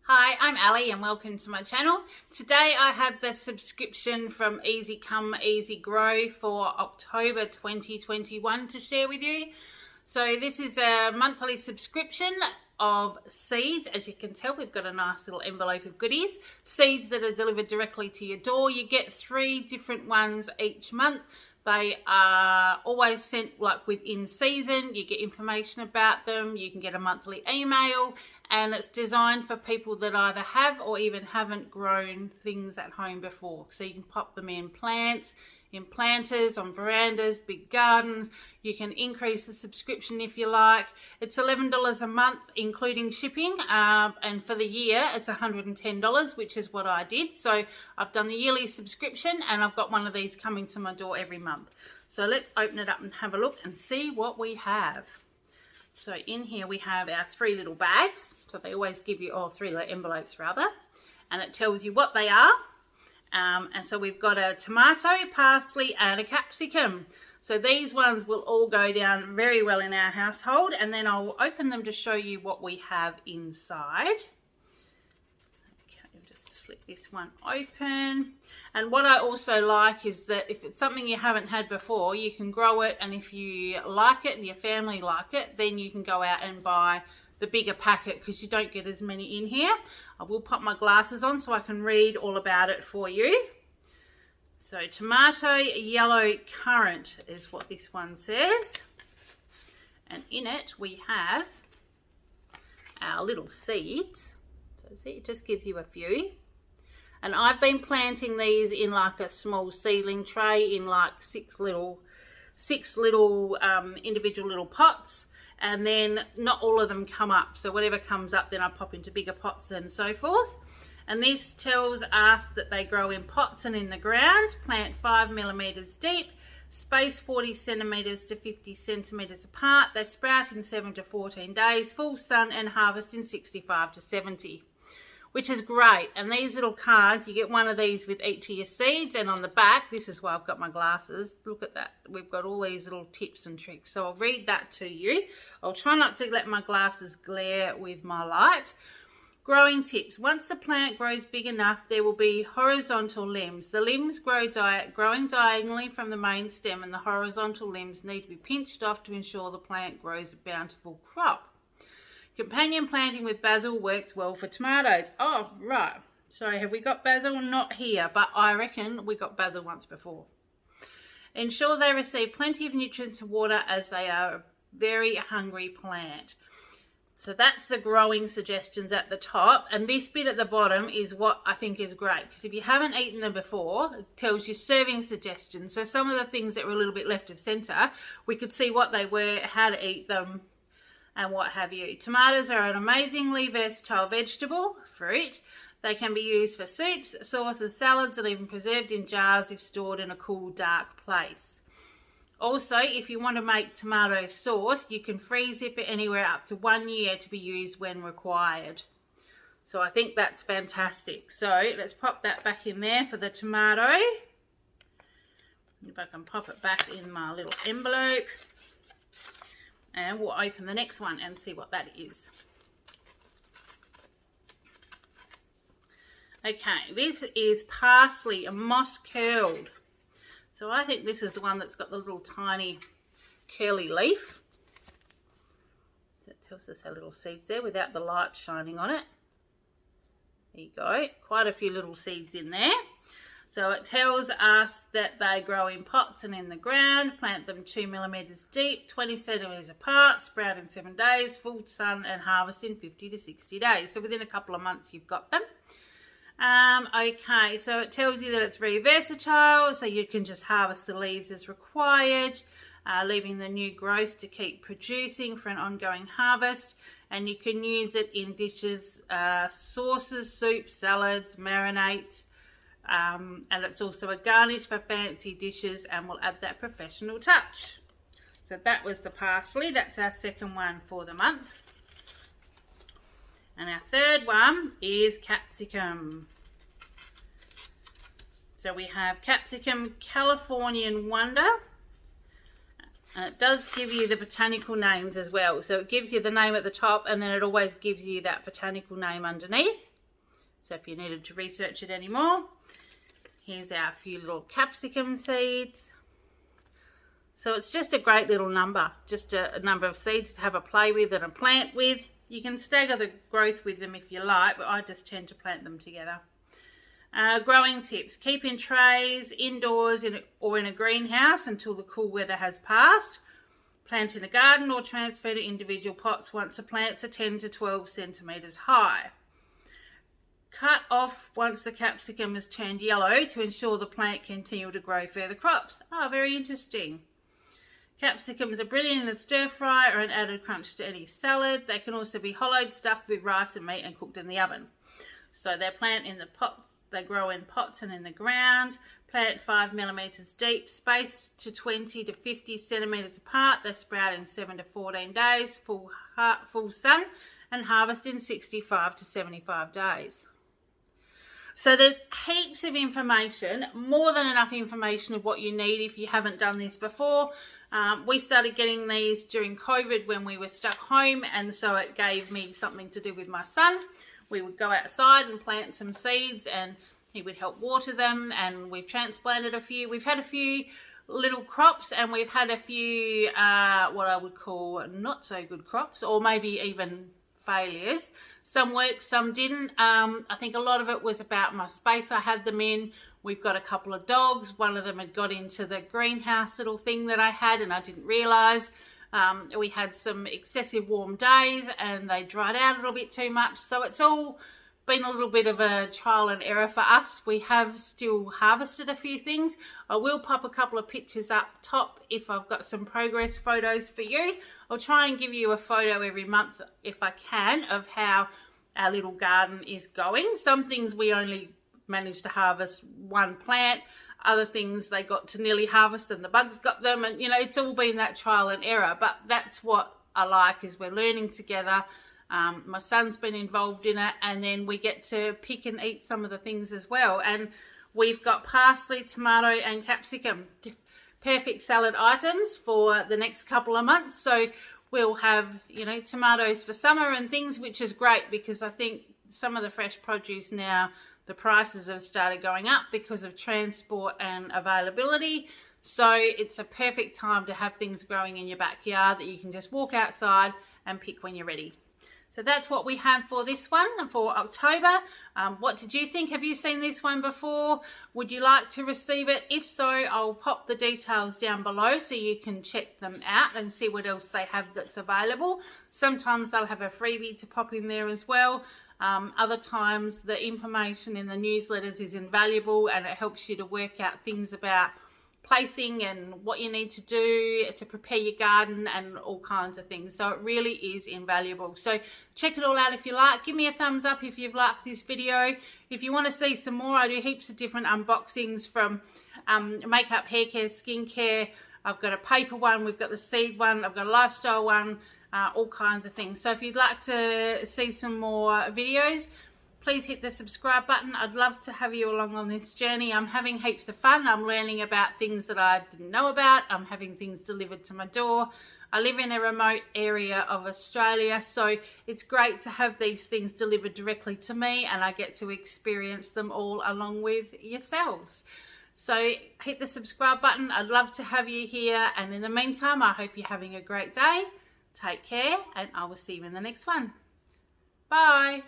Hi, I'm Ali and welcome to my channel. Today I have the subscription from Easy Come Easy Grow for October 2021 to share with you. So this is a monthly subscription of seeds. As you can tell, we've got a nice little envelope of goodies. Seeds that are delivered directly to your door. You get 3 different ones each month. They are always sent like within season. You get information about them. You can get a monthly email, and it's designed for people that either have or even haven't grown things at home before. So you can pop them in plants, in planters, on verandas, big gardens. You can increase the subscription if you like. It's $11 a month including shipping, and for the year it's $110, which is what I did. So I've done the yearly subscription and I've got one of these coming to my door every month. So let's open it up and have a look and see what we have. So in here we have our 3 little bags. So they always give you, 3 little envelopes rather, and it tells you what they are. And so we've got a tomato, parsley and a capsicum. So these ones will all go down very well in our household, and then I'll open them to show you what we have inside. Okay, just slip this one open. And what I also like is that if it's something you haven't had before, you can grow it, and if you like it and your family like it, then you can go out and buy the bigger packet because you don't get as many in here. I will pop my glasses on so I can read all about it for you. So tomato yellow currant is what this one says, and in it we have our little seeds. So see, it just gives you a few, and I've been planting these in like a small seedling tray in like six little individual little pots. And then not all of them come up, so whatever comes up then I pop into bigger pots and so forth. And this tells us that they grow in pots and in the ground, plant 5 millimeters deep, space 40 centimeters to 50 centimeters apart. They sprout in 7 to 14 days, full sun, and harvest in 65 to 70, which is great. And these little cards, you get one of these with each of your seeds, and on the back, this is why I've got my glasses, look at that, we've got all these little tips and tricks. So I'll read that to you. I'll try not to let my glasses glare with my light. Growing tips. Once the plant grows big enough, there will be horizontal limbs. The limbs growing diagonally from the main stem, and the horizontal limbs need to be pinched off to ensure the plant grows a bountiful crop. Companion planting with basil works well for tomatoes. Oh, right. So have we got basil? Not here, but I reckon we got basil once before. Ensure they receive plenty of nutrients and water as they are a very hungry plant. So that's the growing suggestions at the top, and this bit at the bottom is what I think is great, because if you haven't eaten them before, it tells you serving suggestions. So some of the things that were a little bit left of centre, we could see what they were, how to eat them, and what have you. Tomatoes are an amazingly versatile vegetable, fruit. They can be used for soups, sauces, salads, and even preserved in jars if stored in a cool, dark place. Also, if you want to make tomato sauce, you can freeze zip it anywhere up to 1 year to be used when required. So I think that's fantastic. So let's pop that back in there for the tomato. If I can pop it back in my little envelope. And we'll open the next one and see what that is. Okay, this is parsley, a moss curled. So I think this is the one that's got the little tiny curly leaf. That tells us our little seeds there without the light shining on it. There you go, quite a few little seeds in there. So it tells us that they grow in pots and in the ground, plant them 2 millimeters deep, 20 centimeters apart, sprout in 7 days, full sun, and harvest in 50 to 60 days. So within a couple of months you've got them. Okay, so it tells you that it's very versatile, so you can just harvest the leaves as required, leaving the new growth to keep producing for an ongoing harvest. And you can use it in dishes, sauces, soups, salads, marinades. And it's also a garnish for fancy dishes and will add that professional touch. So that was the parsley. That's our second one for the month. And our third one is capsicum. So we have Capsicum Californian Wonder. And it does give you the botanical names as well. So it gives you the name at the top, and then it always gives you that botanical name underneath. So if you needed to research it anymore, here's our few little capsicum seeds. So it's just a great little number, just a number of seeds to have a play with and a plant with. You can stagger the growth with them if you like, but I just tend to plant them together. Growing tips: keep in trays indoors or in a greenhouse until the cool weather has passed. Plant in a garden or transfer to individual pots once the plants are 10 to 12 centimetres high. Cut off once the capsicum has turned yellow to ensure the plant continue to grow further crops. Oh, very interesting. Capsicums are brilliant in a stir fry or an added crunch to any salad. They can also be hollowed, stuffed with rice and meat and cooked in the oven. So they plant in the pots, they grow in pots and in the ground. Plant 5 millimeters deep, spaced to 20 to 50 centimeters apart. They sprout in 7 to 14 days, full sun, and harvest in 65 to 75 days. So there's heaps of information, more than enough information of what you need if you haven't done this before. We started getting these during COVID when we were stuck home, and so it gave me something to do with my son. We would go outside and plant some seeds and he would help water them, and we've transplanted a few. We've had a few little crops, and we've had a few what I would call not so good crops, or maybe even failures. Some worked, some didn't. I think a lot of it was about my space I had them in. We've got a couple of dogs. One of them had got into the greenhouse little thing that I had, and I didn't realise. We had some excessive warm days and they dried out a little bit too much. So it's all been a little bit of a trial and error for us. We have still harvested a few things. I will pop a couple of pictures up top if I've got some progress photos for you. I'll try and give you a photo every month if I can of how our little garden is going. Some things we only managed to harvest one plant. Other things they got to nearly harvest and the bugs got them, and you know, it's all been that trial and error. But that's what I like, is we're learning together. My son's been involved in it, and then we get to pick and eat some of the things as well. And we've got parsley, tomato and capsicum, perfect salad items for the next couple of months. So we'll have, you know, tomatoes for summer and things, which is great because I think some of the fresh produce now, the prices have started going up because of transport and availability. So it's a perfect time to have things growing in your backyard that you can just walk outside and pick when you're ready. So that's what we have for this one for October. What did you think? Have you seen this one before? Would you like to receive it? If so, I'll pop the details down below so you can check them out and see what else they have that's available. Sometimes they'll have a freebie to pop in there as well. Other times the information in the newsletters is invaluable and it helps you to work out things about placing and what you need to do to prepare your garden and all kinds of things. So it really is invaluable. So check it all out if you like. Give me a thumbs up if you've liked this video. If you want to see some more, I do heaps of different unboxings from makeup, hair care, skincare. I've got a paper one, we've got the seed one, I've got a lifestyle one, all kinds of things. So if you'd like to see some more videos, please hit the subscribe button. I'd love to have you along on this journey. I'm having heaps of fun. I'm learning about things that I didn't know about. I'm having things delivered to my door. I live in a remote area of Australia, so it's great to have these things delivered directly to me, and I get to experience them all along with yourselves. So hit the subscribe button. I'd love to have you here, and in the meantime, I hope you're having a great day. Take care, and I will see you in the next one. Bye.